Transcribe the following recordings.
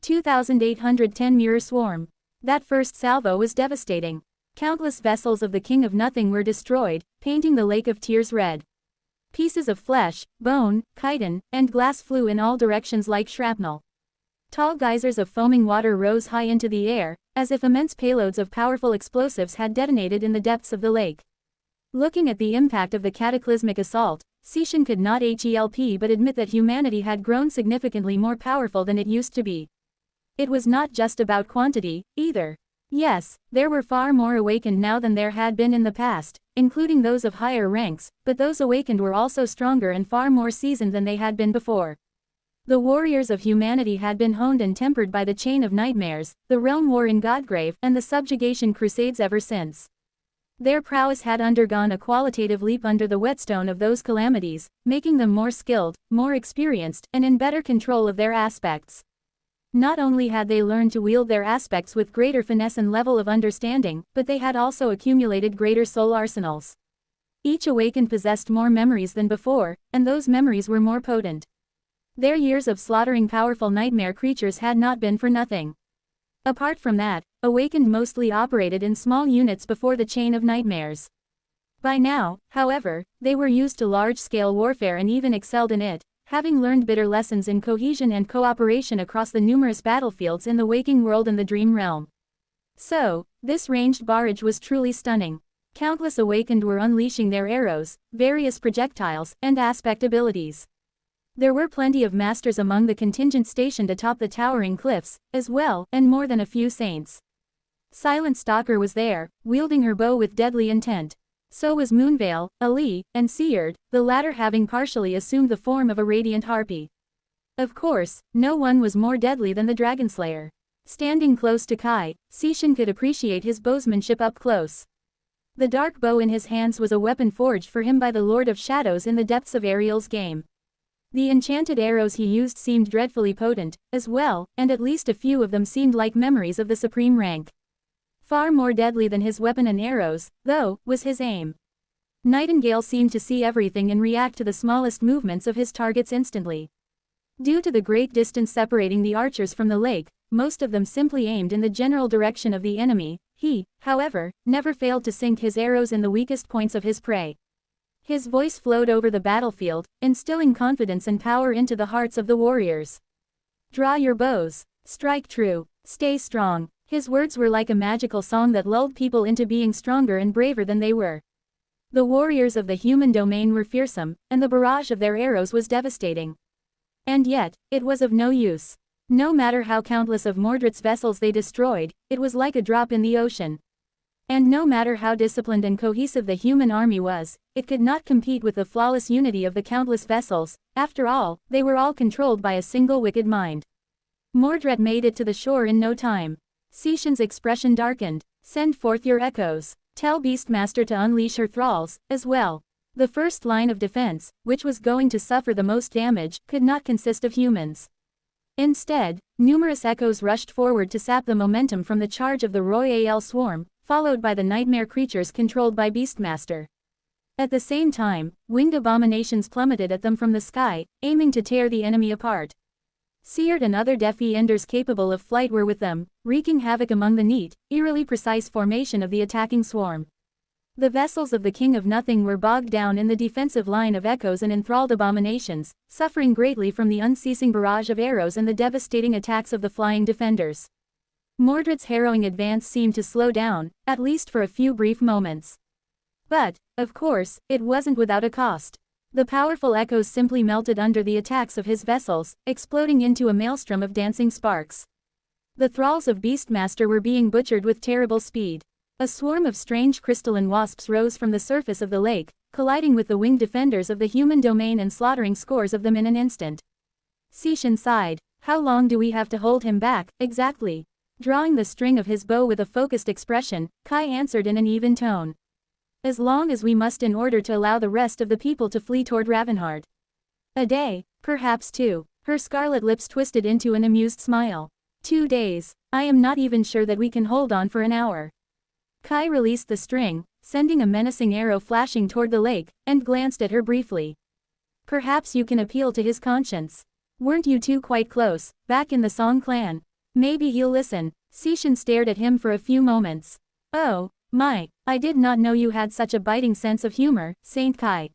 2,810 Mirror Swarm. That first salvo was devastating. Countless vessels of the King of Nothing were destroyed, painting the Lake of Tears red. Pieces of flesh, bone, chitin, and glass flew in all directions like shrapnel. Tall geysers of foaming water rose high into the air, as if immense payloads of powerful explosives had detonated in the depths of the lake. Looking at the impact of the cataclysmic assault, Seishan could not help but admit that humanity had grown significantly more powerful than it used to be. It was not just about quantity, either. Yes, there were far more awakened now than there had been in the past, including those of higher ranks, but those awakened were also stronger and far more seasoned than they had been before. The warriors of humanity had been honed and tempered by the Chain of Nightmares, the Realm War in Godgrave, and the Subjugation Crusades ever since. Their prowess had undergone a qualitative leap under the whetstone of those calamities, making them more skilled, more experienced, and in better control of their aspects. Not only had they learned to wield their aspects with greater finesse and level of understanding, but they had also accumulated greater soul arsenals. Each awakened possessed more memories than before, and those memories were more potent. Their years of slaughtering powerful nightmare creatures had not been for nothing. Apart from that, awakened mostly operated in small units before the Chain of Nightmares. By now, however, they were used to large-scale warfare and even excelled in it, having learned bitter lessons in cohesion and cooperation across the numerous battlefields in the waking world and the dream realm. So, this ranged barrage was truly stunning. Countless awakened were unleashing their arrows, various projectiles, and aspect abilities. There were plenty of masters among the contingent stationed atop the towering cliffs, as well, and more than a few saints. Silent Stalker was there, wielding her bow with deadly intent. So was Moonveil, Ali, and Seard, the latter having partially assumed the form of a radiant harpy. Of course, no one was more deadly than the Dragonslayer. Standing close to Kai, Seishan could appreciate his bowsmanship up close. The dark bow in his hands was a weapon forged for him by the Lord of Shadows in the depths of Ariel's game. The enchanted arrows he used seemed dreadfully potent, as well, and at least a few of them seemed like memories of the supreme rank. Far more deadly than his weapon and arrows, though, was his aim. Nightingale seemed to see everything and react to the smallest movements of his targets instantly. Due to the great distance separating the archers from the lake, most of them simply aimed in the general direction of the enemy. He, however, never failed to sink his arrows in the weakest points of his prey. His voice flowed over the battlefield, instilling confidence and power into the hearts of the warriors. Draw your bows. Strike true. Stay strong. His words were like a magical song that lulled people into being stronger and braver than they were. The warriors of the human domain were fearsome, and the barrage of their arrows was devastating. And yet, it was of no use. No matter how countless of Mordred's vessels they destroyed, it was like a drop in the ocean. And no matter how disciplined and cohesive the human army was, it could not compete with the flawless unity of the countless vessels. After all, they were all controlled by a single wicked mind. Mordred made it to the shore in no time. Seishan's expression darkened. Send forth your echoes. Tell Beastmaster to unleash her thralls, as well. The first line of defense, which was going to suffer the most damage, could not consist of humans. Instead, numerous echoes rushed forward to sap the momentum from the charge of the Royal Swarm, followed by the nightmare creatures controlled by Beastmaster. At the same time, winged abominations plummeted at them from the sky, aiming to tear the enemy apart. Seard and other Defi Enders capable of flight were with them, wreaking havoc among the neat, eerily precise formation of the attacking swarm. The vessels of the King of Nothing were bogged down in the defensive line of echoes and enthralled abominations, suffering greatly from the unceasing barrage of arrows and the devastating attacks of the flying defenders. Mordred's harrowing advance seemed to slow down, at least for a few brief moments. But, of course, it wasn't without a cost. The powerful echoes simply melted under the attacks of his vessels, exploding into a maelstrom of dancing sparks. The thralls of Beastmaster were being butchered with terrible speed. A swarm of strange crystalline wasps rose from the surface of the lake, colliding with the winged defenders of the human domain and slaughtering scores of them in an instant. Seishan sighed. How long do we have to hold him back, exactly? Drawing the string of his bow with a focused expression, Kai answered in an even tone. As long as we must in order to allow the rest of the people to flee toward Ravenheart. A day, perhaps two. Her scarlet lips twisted into an amused smile. 2 days. I am not even sure that we can hold on for an hour. Kai released the string, sending a menacing arrow flashing toward the lake, and glanced at her briefly. Perhaps you can appeal to his conscience. Weren't you two quite close, back in the Song clan? Maybe he'll listen. Sishan stared at him for a few moments. Oh, my, I did not know you had such a biting sense of humor, Saint Kai.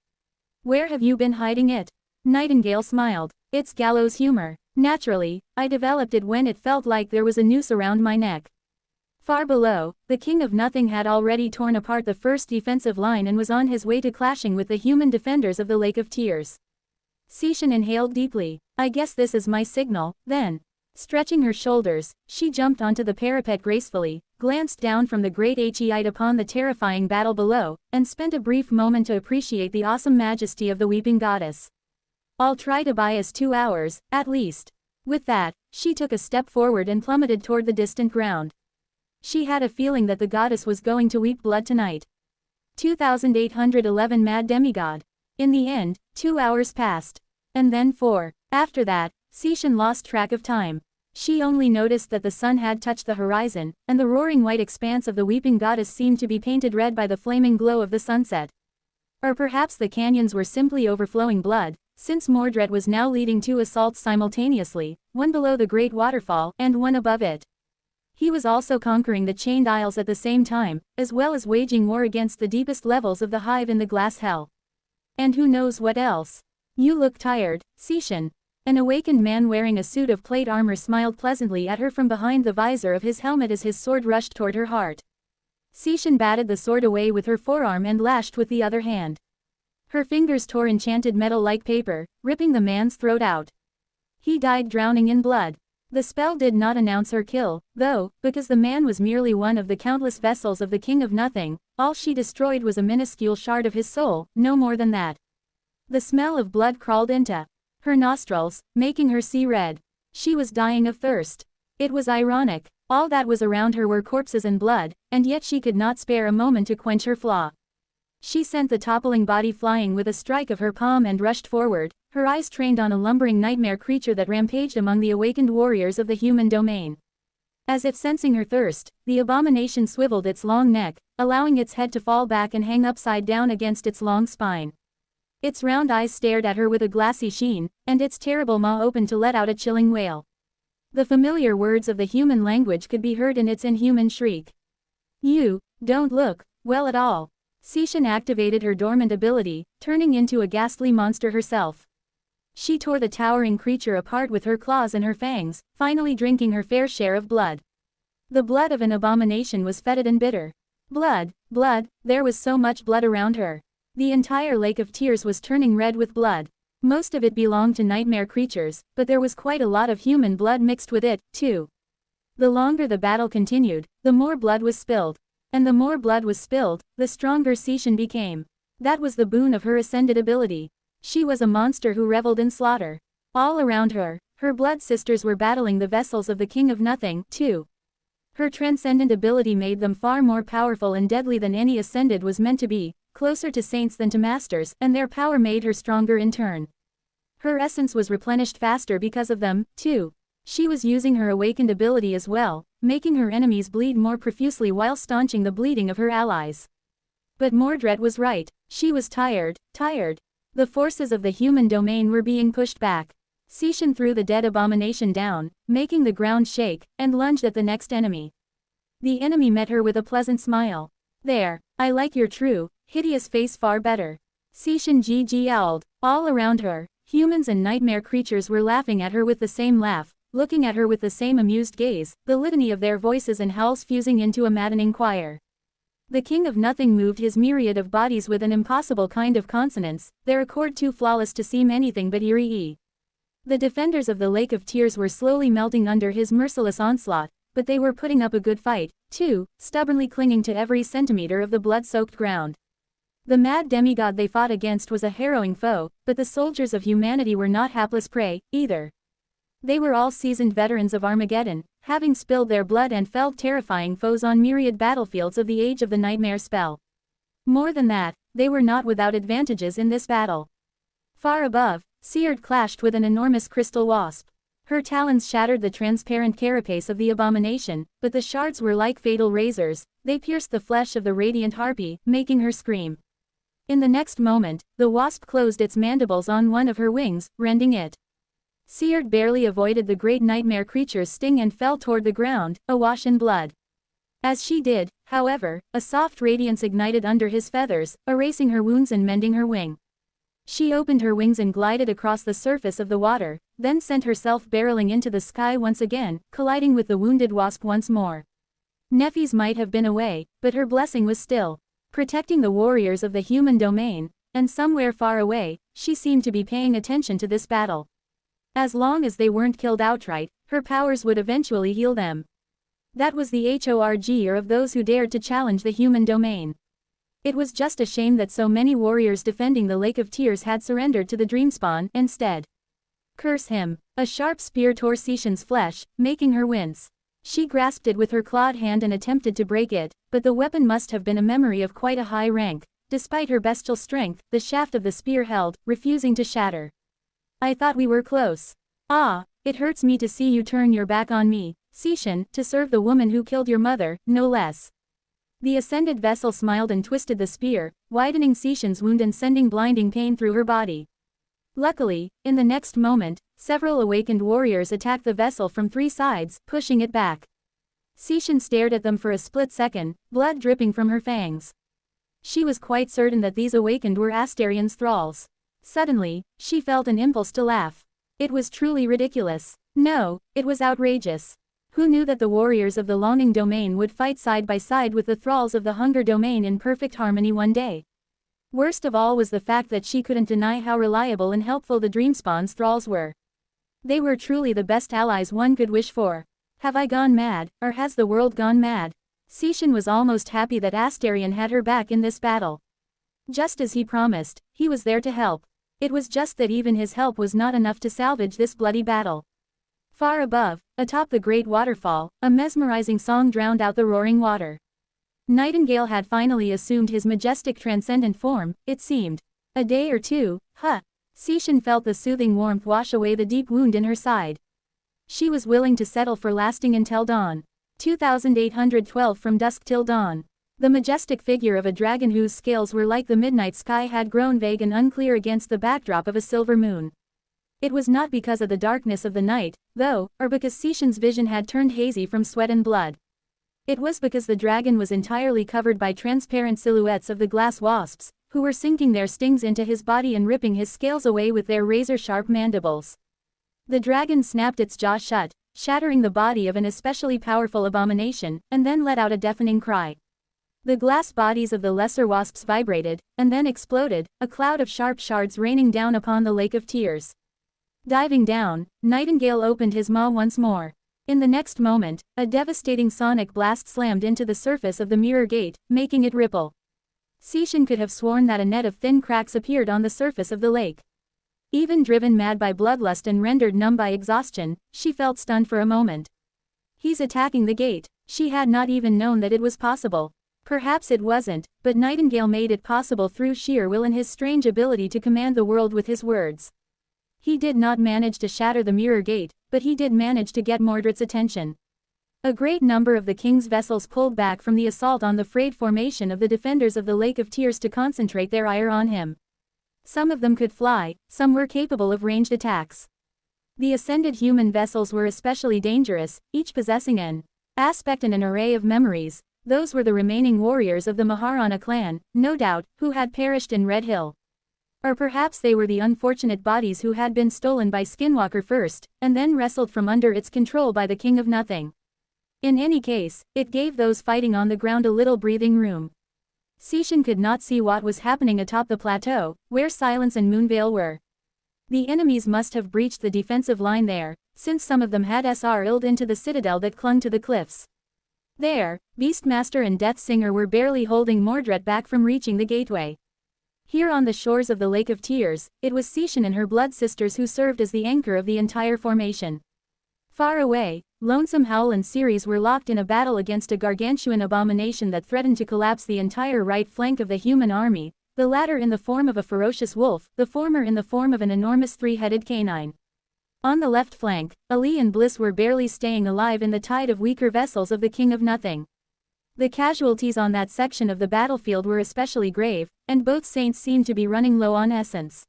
Where have you been hiding it? Nightingale smiled. It's gallows humor. Naturally, I developed it when it felt like there was a noose around my neck. Far below, the King of Nothing had already torn apart the first defensive line and was on his way to clashing with the human defenders of the Lake of Tears. Sishan inhaled deeply. I guess this is my signal, then. Stretching her shoulders, she jumped onto the parapet gracefully, glanced down from the great height upon the terrifying battle below, and spent a brief moment to appreciate the awesome majesty of the weeping goddess. I'll try to buy us 2 hours, at least. With that, she took a step forward and plummeted toward the distant ground. She had a feeling that the goddess was going to weep blood tonight. 2811 Mad Demigod. In the end, 2 hours passed. And then 4. After that, Sishan lost track of time. She only noticed that the sun had touched the horizon, and the roaring white expanse of the weeping goddess seemed to be painted red by the flaming glow of the sunset. Or perhaps the canyons were simply overflowing blood, since Mordred was now leading 2 assaults simultaneously, one below the great waterfall and one above it. He was also conquering the Chained Isles at the same time, as well as waging war against the deepest levels of the hive in the glass hell. And who knows what else? You look tired, Sishan. An awakened man wearing a suit of plate armor smiled pleasantly at her from behind the visor of his helmet as his sword rushed toward her heart. Sishan batted the sword away with her forearm and lashed with the other hand. Her fingers tore enchanted metal like paper, ripping the man's throat out. He died drowning in blood. The spell did not announce her kill, though, because the man was merely one of the countless vessels of the King of Nothing, all she destroyed was a minuscule shard of his soul, no more than that. The smell of blood crawled into her nostrils, making her see red. She was dying of thirst. It was ironic. All that was around her were corpses and blood, and yet she could not spare a moment to quench her flaw. She sent the toppling body flying with a strike of her palm and rushed forward, her eyes trained on a lumbering nightmare creature that rampaged among the awakened warriors of the human domain. As if sensing her thirst, the abomination swiveled its long neck, allowing its head to fall back and hang upside down against its long spine. Its round eyes stared at her with a glassy sheen, and its terrible maw opened to let out a chilling wail. The familiar words of the human language could be heard in its inhuman shriek. You don't look well at all. Sishan activated her dormant ability, turning into a ghastly monster herself. She tore the towering creature apart with her claws and her fangs, finally drinking her fair share of blood. The blood of an abomination was fetid and bitter. Blood, blood, there was so much blood around her. The entire Lake of Tears was turning red with blood. Most of it belonged to nightmare creatures, but there was quite a lot of human blood mixed with it, too. The longer the battle continued, the more blood was spilled. And the more blood was spilled, the stronger Sishan became. That was the boon of her ascended ability. She was a monster who reveled in slaughter. All around her, her blood sisters were battling the vessels of the King of Nothing, too. Her transcendent ability made them far more powerful and deadly than any ascended was meant to be, closer to saints than to masters, and their power made her stronger in turn. Her essence was replenished faster because of them, too. She was using her awakened ability as well, making her enemies bleed more profusely while staunching the bleeding of her allies. But Mordred was right. She was tired. The forces of the human domain were being pushed back. Sishan threw the dead abomination down, making the ground shake, and lunged at the next enemy. The enemy met her with a pleasant smile. There, I like your true, hideous face far better. Sishan yelled. All around her, humans and nightmare creatures were laughing at her with the same laugh, looking at her with the same amused gaze, the litany of their voices and howls fusing into a maddening choir. The King of Nothing moved his myriad of bodies with an impossible kind of consonance, their accord too flawless to seem anything but eerie. The defenders of the Lake of Tears were slowly melting under his merciless onslaught, but they were putting up a good fight, too, stubbornly clinging to every centimeter of the blood-soaked ground. The mad demigod they fought against was a harrowing foe, but the soldiers of humanity were not hapless prey, either. They were all seasoned veterans of Armageddon, having spilled their blood and felled terrifying foes on myriad battlefields of the Age of the Nightmare spell. More than that, they were not without advantages in this battle. Far above, Seard clashed with an enormous crystal wasp. Her talons shattered the transparent carapace of the abomination, but the shards were like fatal razors, they pierced the flesh of the radiant harpy, making her scream. In the next moment, the wasp closed its mandibles on one of her wings, rending it. Seared barely avoided the great nightmare creature's sting and fell toward the ground, awash in blood. As she did, however, a soft radiance ignited under his feathers, erasing her wounds and mending her wing. She opened her wings and glided across the surface of the water, then sent herself barreling into the sky once again, colliding with the wounded wasp once more. Nephis might have been away, but her blessing was still protecting the warriors of the human domain, and somewhere far away, she seemed to be paying attention to this battle. As long as they weren't killed outright, her powers would eventually heal them. That was the horror of those who dared to challenge the human domain. It was just a shame that so many warriors defending the Lake of Tears had surrendered to the Dreamspawn instead. Curse him! A sharp spear tore Seishan's flesh, making her wince. She grasped it with her clawed hand and attempted to break it, but the weapon must have been a memory of quite a high rank. Despite her bestial strength, the shaft of the spear held, refusing to shatter. I thought we were close. Ah, it hurts me to see you turn your back on me, Seishan, to serve the woman who killed your mother, no less. The ascended vessel smiled and twisted the spear, widening Seishan's wound and sending blinding pain through her body. Luckily, in the next moment, several awakened warriors attacked the vessel from 3 sides, pushing it back. Seishan stared at them for a split second, blood dripping from her fangs. She was quite certain that these awakened were Astarion's thralls. Suddenly, she felt an impulse to laugh. It was truly ridiculous. No, it was outrageous. Who knew that the warriors of the Longing Domain would fight side by side with the thralls of the Hunger Domain in perfect harmony one day? Worst of all was the fact that she couldn't deny how reliable and helpful the Dreamspawn's thralls were. They were truly the best allies one could wish for. Have I gone mad, or has the world gone mad? Seishan was almost happy that Astarion had her back in this battle. Just as he promised, he was there to help. It was just that even his help was not enough to salvage this bloody battle. Far above, atop the great waterfall, a mesmerizing song drowned out the roaring water. Nightingale had finally assumed his majestic transcendent form, it seemed. A day or two, Seishan felt the soothing warmth wash away the deep wound in her side. She was willing to settle for lasting until dawn. 2812 from dusk till dawn. The majestic figure of a dragon whose scales were like the midnight sky had grown vague and unclear against the backdrop of a silver moon. It was not because of the darkness of the night, though, or because Seishan's vision had turned hazy from sweat and blood. It was because the dragon was entirely covered by transparent silhouettes of the glass wasps, who were sinking their stings into his body and ripping his scales away with their razor-sharp mandibles. The dragon snapped its jaw shut, shattering the body of an especially powerful abomination, and then let out a deafening cry. The glass bodies of the lesser wasps vibrated, and then exploded, a cloud of sharp shards raining down upon the Lake of Tears. Diving down, Nightingale opened his maw once more. In the next moment, a devastating sonic blast slammed into the surface of the mirror gate, making it ripple. Seishan could have sworn that a net of thin cracks appeared on the surface of the lake. Even driven mad by bloodlust and rendered numb by exhaustion, she felt stunned for a moment. He's attacking the gate. She had not even known that it was possible. Perhaps it wasn't, but Nightingale made it possible through sheer will and his strange ability to command the world with his words. He did not manage to shatter the mirror gate, but he did manage to get Mordred's attention. A great number of the king's vessels pulled back from the assault on the frayed formation of the defenders of the Lake of Tears to concentrate their ire on him. Some of them could fly, some were capable of ranged attacks. The ascended human vessels were especially dangerous, each possessing an aspect and an array of memories. Those were the remaining warriors of the Maharana clan, no doubt, who had perished in Red Hill. Or perhaps they were the unfortunate bodies who had been stolen by Skinwalker first, and then wrestled from under its control by the King of Nothing. In any case, it gave those fighting on the ground a little breathing room. Seishan could not see what was happening atop the plateau, where Silence and Moonveil were. The enemies must have breached the defensive line there, since some of them had SR'd into the citadel that clung to the cliffs. There, Beastmaster and Death Singer were barely holding Mordred back from reaching the gateway. Here on the shores of the Lake of Tears, it was Seishan and her blood sisters who served as the anchor of the entire formation. Far away, Lonesome Howl and Ceres were locked in a battle against a gargantuan abomination that threatened to collapse the entire right flank of the human army, the latter in the form of a ferocious wolf, the former in the form of an enormous three-headed canine. On the left flank, Ali and Bliss were barely staying alive in the tide of weaker vessels of the King of Nothing. The casualties on that section of the battlefield were especially grave, and both saints seemed to be running low on essence.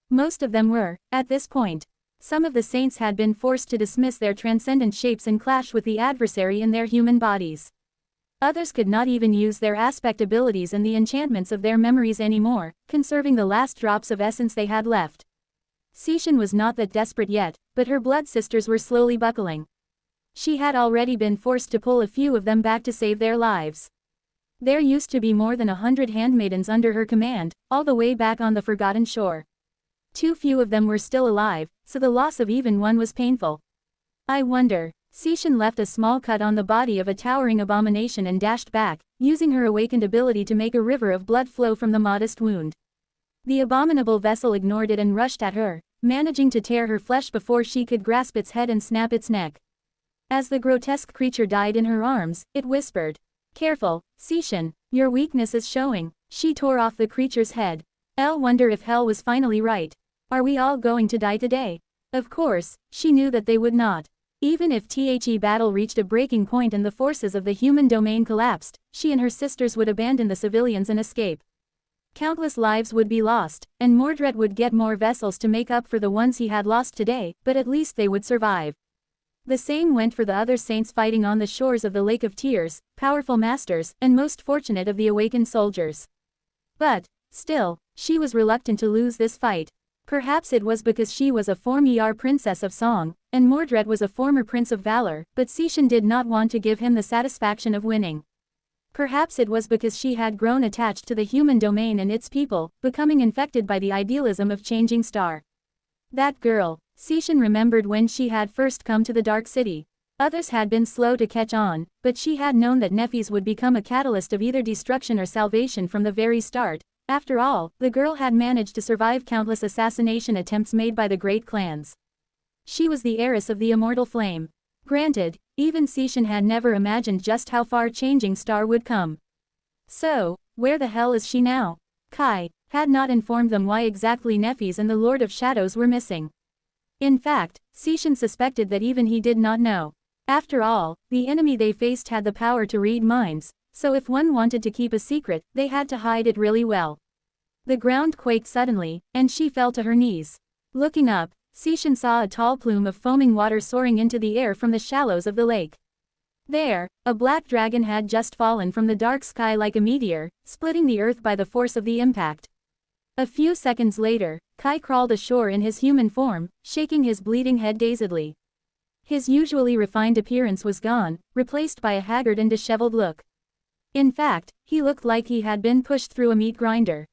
Most of them were, at this point. Some of the saints had been forced to dismiss their transcendent shapes and clash with the adversary in their human bodies. Others could not even use their aspect abilities and the enchantments of their memories anymore, conserving the last drops of essence they had left. Cixin was not that desperate yet, but her blood sisters were slowly buckling. She had already been forced to pull a few of them back to save their lives. There used to be more than 100 handmaidens under her command, all the way back on the Forgotten Shore. Too few of them were still alive, so the loss of even one was painful. I wonder. Cixin left a small cut on the body of a towering abomination and dashed back, using her awakened ability to make a river of blood flow from the modest wound. The abominable vessel ignored it and rushed at her, managing to tear her flesh before she could grasp its head and snap its neck. As the grotesque creature died in her arms, it whispered, "Careful, Cixin, your weakness is showing." She tore off the creature's head. I'll wonder if hell was finally right. Are we all going to die today? Of course, she knew that they would not. Even if the battle reached a breaking point and the forces of the human domain collapsed, she and her sisters would abandon the civilians and escape. Countless lives would be lost, and Mordred would get more vessels to make up for the ones he had lost today, but at least they would survive. The same went for the other saints fighting on the shores of the Lake of Tears, powerful masters, and most fortunate of the awakened soldiers. But, still, she was reluctant to lose this fight. Perhaps it was because she was a former princess of song, and Mordred was a former prince of valor, but Cixin did not want to give him the satisfaction of winning. Perhaps it was because she had grown attached to the human domain and its people, becoming infected by the idealism of Changing Star. That girl, Cixin remembered when she had first come to the Dark City. Others had been slow to catch on, but she had known that Nephis would become a catalyst of either destruction or salvation from the very start. After all, the girl had managed to survive countless assassination attempts made by the great clans. She was the heiress of the immortal flame. Granted, even Cixin had never imagined just how far Changing Star would come. So, where the hell is she now? Kai had not informed them why exactly Nephis and the Lord of Shadows were missing. In fact, Cixin suspected that even he did not know. After all, the enemy they faced had the power to read minds, so if one wanted to keep a secret, they had to hide it really well. The ground quaked suddenly, and she fell to her knees. Looking up, Cixin saw a tall plume of foaming water soaring into the air from the shallows of the lake. There, a black dragon had just fallen from the dark sky like a meteor, splitting the earth by the force of the impact. A few seconds later, Kai crawled ashore in his human form, shaking his bleeding head dazedly. His usually refined appearance was gone, replaced by a haggard and disheveled look. In fact, he looked like he had been pushed through a meat grinder.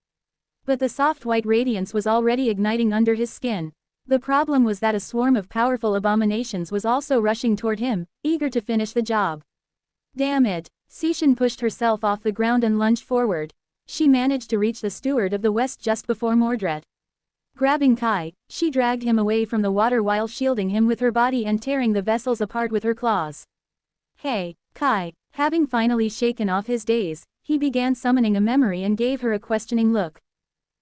But the soft white radiance was already igniting under his skin. The problem was that a swarm of powerful abominations was also rushing toward him, eager to finish the job. Damn it! Cixin pushed herself off the ground and lunged forward. She managed to reach the Steward of the West just before Mordred. Grabbing Kai, she dragged him away from the water while shielding him with her body and tearing the vessels apart with her claws. Hey, Kai! Having finally shaken off his daze, he began summoning a memory and gave her a questioning look.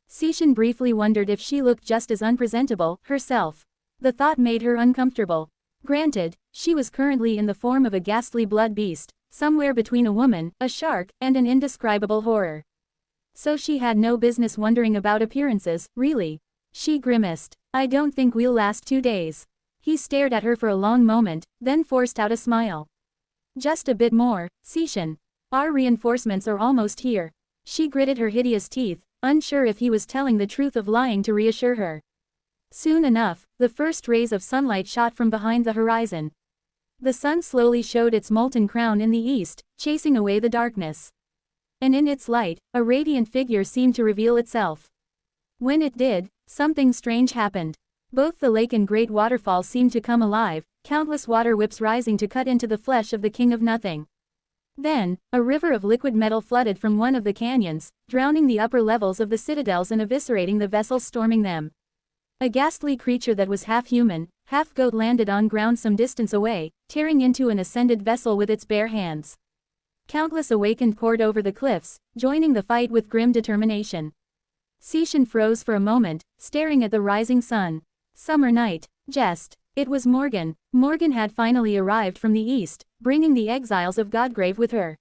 Cixin briefly wondered if she looked just as unpresentable, herself. The thought made her uncomfortable. Granted, she was currently in the form of a ghastly blood beast, somewhere between a woman, a shark, and an indescribable horror. So she had no business wondering about appearances, really. She grimaced. I don't think we'll last 2 days. He stared at her for a long moment, then forced out a smile. Just a bit more, Cixin. Our reinforcements are almost here. She gritted her hideous teeth, unsure if he was telling the truth or lying to reassure her. Soon enough, the first rays of sunlight shot from behind the horizon. The sun slowly showed its molten crown in the east, chasing away the darkness. And in its light, a radiant figure seemed to reveal itself. When it did, something strange happened. Both the lake and great waterfall seemed to come alive, countless water whips rising to cut into the flesh of the King of Nothing. Then, a river of liquid metal flooded from one of the canyons, drowning the upper levels of the citadels and eviscerating the vessels storming them. A ghastly creature that was half human, half goat landed on ground some distance away, tearing into an ascended vessel with its bare hands. Countless awakened poured over the cliffs, joining the fight with grim determination. Cixin froze for a moment, staring at the rising sun. Summer night. Jest. It was Morgan. Morgan had finally arrived from the east, bringing the exiles of Godgrave with her.